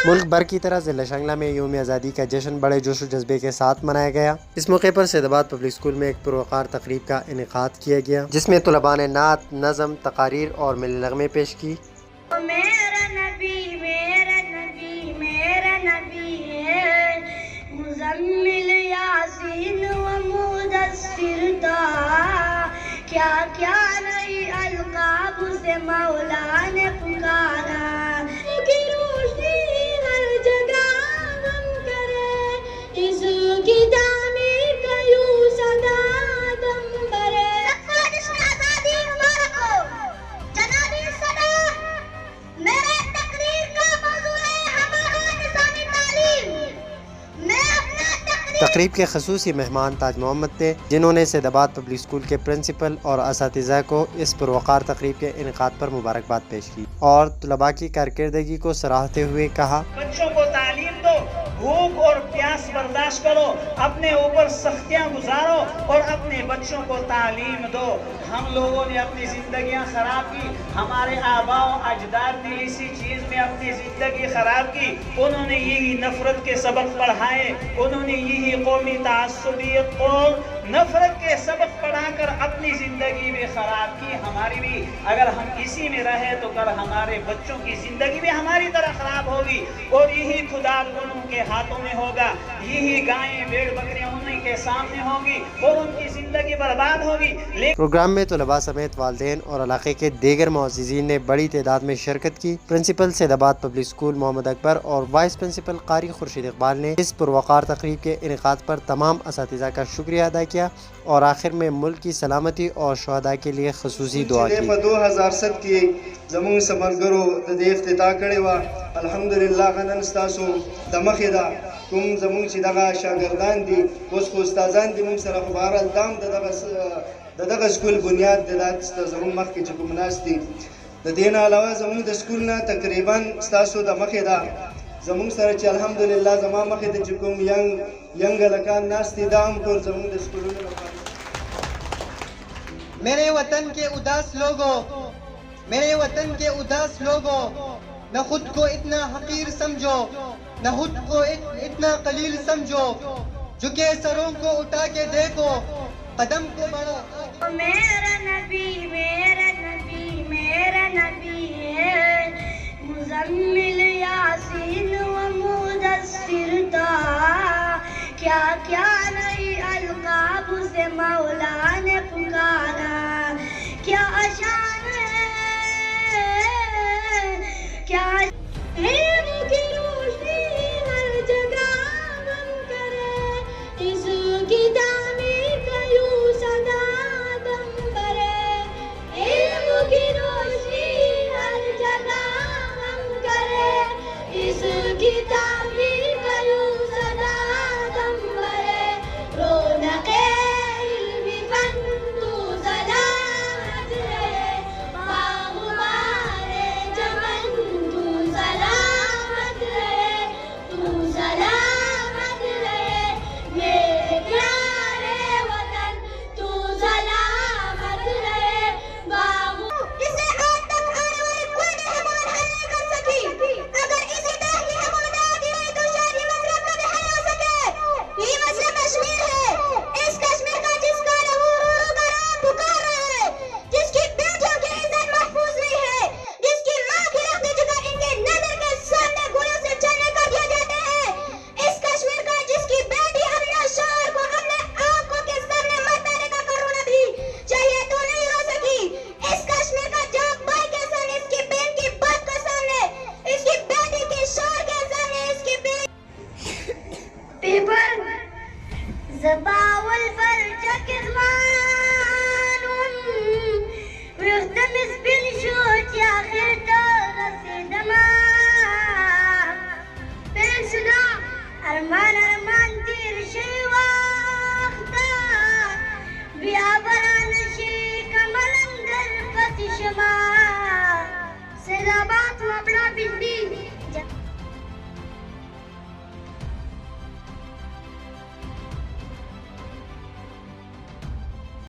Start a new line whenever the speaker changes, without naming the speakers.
ملک بھر کی طرح ضلع شنگلہ میں یوم آزادی کا جشن بڑے جوش و جذبے کے ساتھ منایا گیا۔ اس موقع پر سید آباد پبلک اسکول میں ایک پروقار تقریب کا انعقاد کیا گیا، جس میں طلباء نے نعت، نظم، تقاریر اور ملی نغمے پیش کی۔
میرا نبی میرا نبی میرا نبی ہے، مزمل یاسین و مدثر تھا، کیا کیا نئی القاب سے مولا نے پکارا، کی روشنی ہر جگہ غم کرے، اس کی تعمیر کا یوں صدا دم بھرے۔ جشن آزادی مبارک ہو۔ جنابی صدر، میرے تقریر کا موضوع ہے ہمارا نظام تعلیم۔ میں اپنا
تقریب کے خصوصی مہمان تاج محمد تھے، جنہوں نے سید آباد پبلک اسکول کے پرنسپل اور اساتذہ کو اس پروقار تقریب کے انعقاد پر مبارکباد پیش کی اور طلباء کی کارکردگی کو سراہتے ہوئے کہا،
بچوں کو تعلیم دو، بھوک اور پیاس برداشت کرو، اپنے اوپر سختیاں گزارو اور اپنے بچوں کو تعلیم دو۔ ہم لوگوں نے اپنی زندگیاں خراب کی، ہمارے آباء و اجداد نے اسی چیز میں اپنی زندگی خراب کی، انہوں نے یہی نفرت کے سبق پڑھائے، انہوں نے یہی قومی تعصبیت اور نفرت کے سبق پڑھا کر اپنی زندگی بھی خراب کی۔ ہماری بھی اگر ہم اسی میں رہے تو کل ہمارے بچوں کی زندگی بھی ہماری طرح خراب ہوگی اور یہی خدا ان کے ہاتھوں میں ہوگا، یہی گائیں بھیڑ بکریاں انہیں کے سامنے ہوں گی اور ان کی زندگی برباد ہوگی۔
پروگرام میں طلباء سمیت والدین اور علاقے کے دیگر معززین نے بڑی تعداد میں شرکت کی۔ پرنسپل سید آباد پبلک اسکول محمد اکبر اور وائس پرنسپل قاری خورشید اقبال نے اس پروقار تقریب کے انعقاد پر تمام اساتذہ کا شکریہ ادا کیا اور آخر میں ملک کی سلامتی اور شہداء کے لیے خصوصی دعا کی۔
2007 کی زمون سمرګرو د دې افتتاح کړې وه، الحمدلله نن ستاسو د مخې ده کوم زمونږ چې دغه شاګردان دي، اوس خو استادان دي موږ سره، خو بهرحال دا هم د دغه سکول بنیاد دی، دا زمونږ مخکې چې کوم ناست دي. د دې نه علاوه زمونږ د سکول نه تقریبا ستاسو د مخې ده زمونږ سره چې الحمدلله زما مخې ته چې کوم ینګ هلکان ناست دي، دا هم ټول زمونږ د سکولونو لپاره.
میرے وطن کے اداس لوگوں، میرے وطن کے اداس لوگوں، نہ خود کو اتنا حقیر سمجھو، نہ خود کو اتنا قلیل سمجھو، جھکے سروں کو اٹھا کے دیکھو، قدم کو بڑھو۔
میرا نبی میرا نبی میرا نبی ہے، مزمل یاسین و مدثر تھا، کیا کیا نئی القاب سے مولا نے پکارا، کیا شان ہے، کیا علم کی روشنی ہر جگہ غم کرے، اس کی تعمیر کا یوں صدا دم بھرے، علم کی روشنی ہر جگہ غم کرے، اس کی تعمیر